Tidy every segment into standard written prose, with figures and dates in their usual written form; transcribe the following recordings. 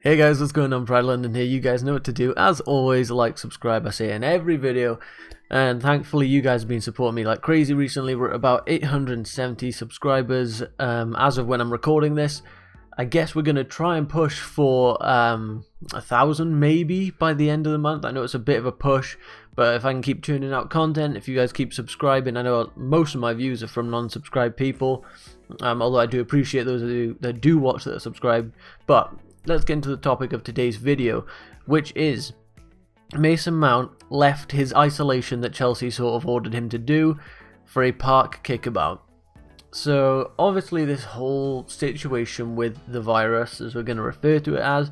Hey guys, what's going on? Pride London here. You guys know what to do. As always, like, subscribe, I say in every video. And thankfully you guys have been supporting me like crazy recently. We're at about 870 subscribers as of when I'm recording this. I guess we're going to try and push for 1,000 maybe by the end of the month. I know it's a bit of a push, but if I can keep tuning out content, if you guys keep subscribing, I know most of my views are from non-subscribed people. Although I do appreciate those that do watch that are subscribed. But let's get into the topic of today's video, which is Mason Mount left his isolation that Chelsea sort of ordered him to do for a park kickabout. So obviously this whole situation with the virus, as we're going to refer to it as,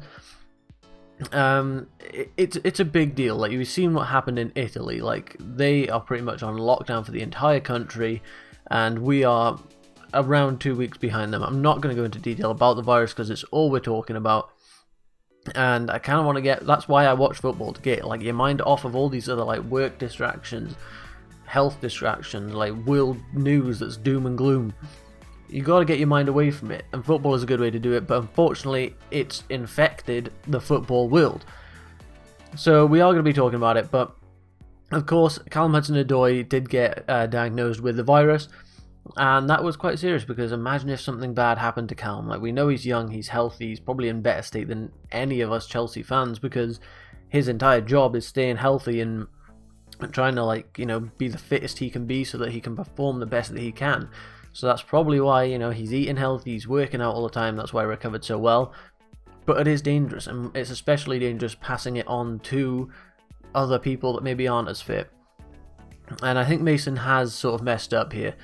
it's a big deal. Like, you've seen what happened in Italy. Like, they are pretty much on lockdown for the entire country, and we are around 2 weeks behind them. I'm not going to go into detail about the virus because it's all we're talking about, and I kind of want to get, that's why I watch football, to get like your mind off of all these other like work distractions, health distractions, like world news that's doom and gloom. You got to get your mind away from it, and football is a good way to do it, but unfortunately it's infected the football world. So we are going to be talking about it, but of course Callum Hudson-Odoi did get diagnosed with the virus. And that was quite serious, because imagine if something bad happened to Callum. Like, we know he's young, he's healthy, he's probably in better state than any of us Chelsea fans, because his entire job is staying healthy and trying to, like, you know, be the fittest he can be so that he can perform the best that he can. So that's probably why, you know, he's eating healthy, he's working out all the time, that's why he recovered so well. But it is dangerous, and it's especially dangerous passing it on to other people that maybe aren't as fit. And I think Mason has sort of messed up here.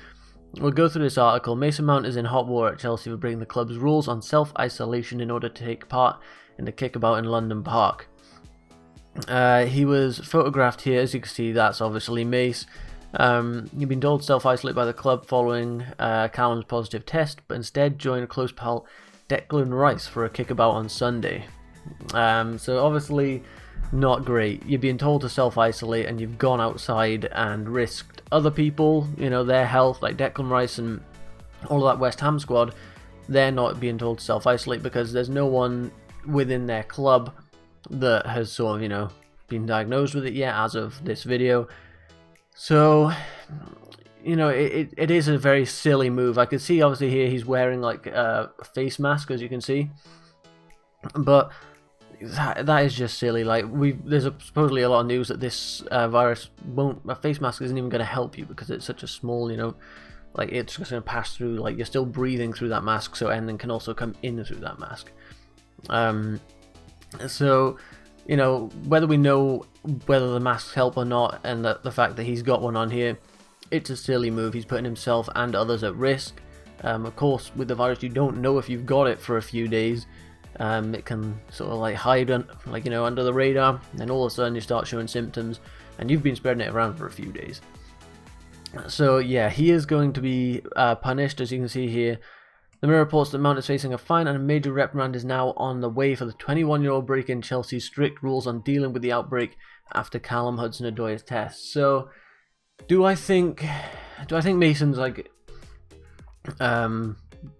We'll go through this article. Mason Mount is in hot water at Chelsea for breaking the club's rules on self-isolation in order to take part in the kickabout in London Park. He was photographed here. As you can see, that's obviously Mace. He'd been told to self-isolate by the club following Callum's positive test, but instead joined close pal Declan Rice for a kickabout on Sunday. So obviously not great. You're being told to self-isolate and you've gone outside and risked other people, you know, their health, like Declan Rice and all of that West Ham squad. They're not being told to self-isolate because there's no one within their club that has sort of, you know, been diagnosed with it yet as of this video. So, you know, it is a very silly move. I can see obviously here he's wearing like a face mask, as you can see, but that is just silly. Like, there's supposedly a lot of news that this virus a face mask isn't even going to help you because it's such a small, you know, like, it's just going to pass through, like, you're still breathing through that mask, so anything can also come in through that mask. So, you know, whether we know whether the masks help or not, and the fact that he's got one on here, it's a silly move. He's putting himself and others at risk. Of course, with the virus, you don't know if you've got it for a few days. It can sort of like hide, like, you know, under the radar, and all of a sudden you start showing symptoms, and you've been spreading it around for a few days. So yeah, he is going to be punished, as you can see here. The Mirror reports that Mount is facing a fine, and a major reprimand is now on the way for the 21-year-old breaking Chelsea's strict rules on dealing with the outbreak after Callum Hudson-Odoi's test. So, do I think Mason's like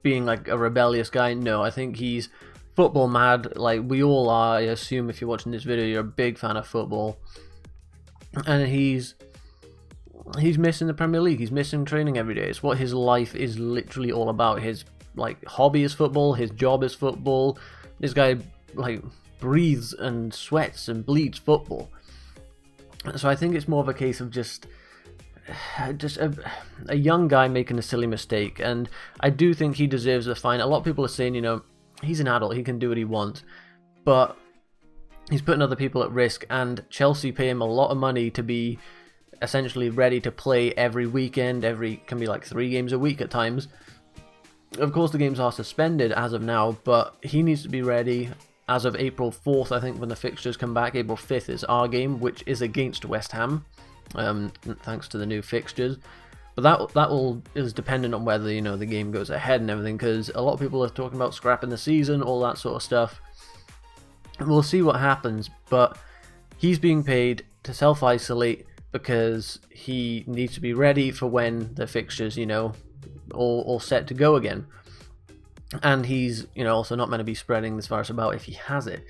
being like a rebellious guy? No, I think he's football mad, like we all are. I assume if you're watching this video, you're a big fan of football, and he's missing the Premier League. He's missing training every day. It's what his life is literally all about. His like hobby is football. His job is football. This guy like breathes and sweats and bleeds football. So I think it's more of a case of just a young guy making a silly mistake, and I do think he deserves a fine. A lot of people are saying, you know, he's an adult, he can do what he wants, but he's putting other people at risk, and Chelsea pay him a lot of money to be essentially ready to play every weekend, can be like 3 games a week at times. Of course the games are suspended as of now, but he needs to be ready as of April 4th, I think, when the fixtures come back. April 5th is our game, which is against West Ham, thanks to the new fixtures. But that is dependent on whether, you know, the game goes ahead and everything, because a lot of people are talking about scrapping the season, all that sort of stuff. We'll see what happens, but he's being paid to self-isolate because he needs to be ready for when the fixtures, you know, all set to go again. and he's, you know, also not meant to be spreading this virus about if he has it.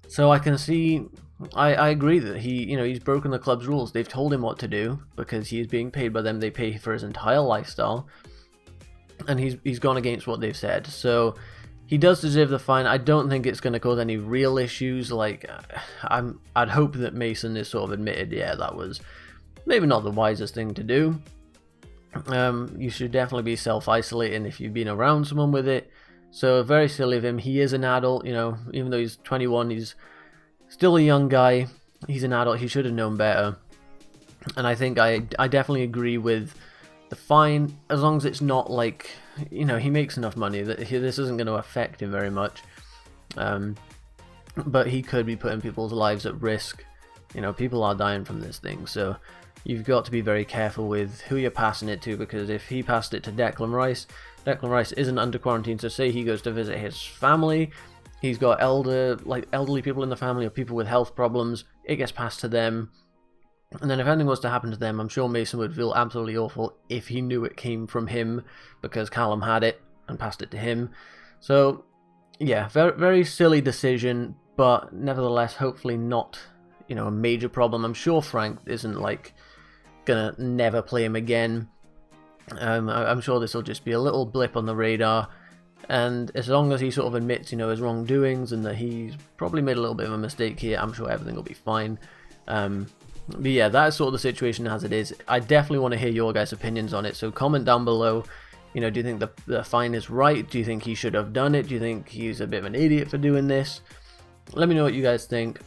So I can see, I agree that he, you know, he's broken the club's rules. They've told him what to do because he is being paid by them. They pay for his entire lifestyle, and he's gone against what they've said. So he does deserve the fine. I don't think it's going to cause any real issues. Like, I'd hope that Mason is sort of admitted, yeah, that was maybe not the wisest thing to do. You should definitely be self-isolating if you've been around someone with it. So very silly of him. He is an adult, you know, even though he's 21, he's still a young guy. He's an adult. He should have known better. And I think I definitely agree with the fine, as long as it's not like, you know, he makes enough money that this isn't going to affect him very much. But he could be putting people's lives at risk. You know, people are dying from this thing. So you've got to be very careful with who you're passing it to, because if he passed it to Declan Rice isn't under quarantine, so say he goes to visit his family, he's got elderly people in the family or people with health problems, it gets passed to them, and then if anything was to happen to them, I'm sure Mason would feel absolutely awful if he knew it came from him because Callum had it and passed it to him. So yeah, very, very silly decision, but nevertheless hopefully not, you know, a major problem. I'm sure Frank isn't like gonna never play him again. I'm sure this will just be a little blip on the radar, and as long as he sort of admits, you know, his wrongdoings and that he's probably made a little bit of a mistake here, I'm sure everything will be fine. But yeah, that's sort of the situation as it is. I definitely want to hear your guys' opinions on it, so comment down below. You know, do you think the fine is right? Do you think he should have done it? Do you think he's a bit of an idiot for doing this? Let me know what you guys think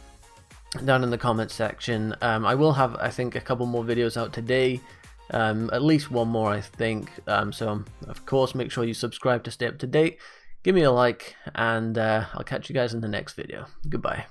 down in the comments section. I will have, I think, a couple more videos out today. At least one more, I think. So of course, make sure you subscribe to stay up to date. Give me a like, and I'll catch you guys in the next video. Goodbye.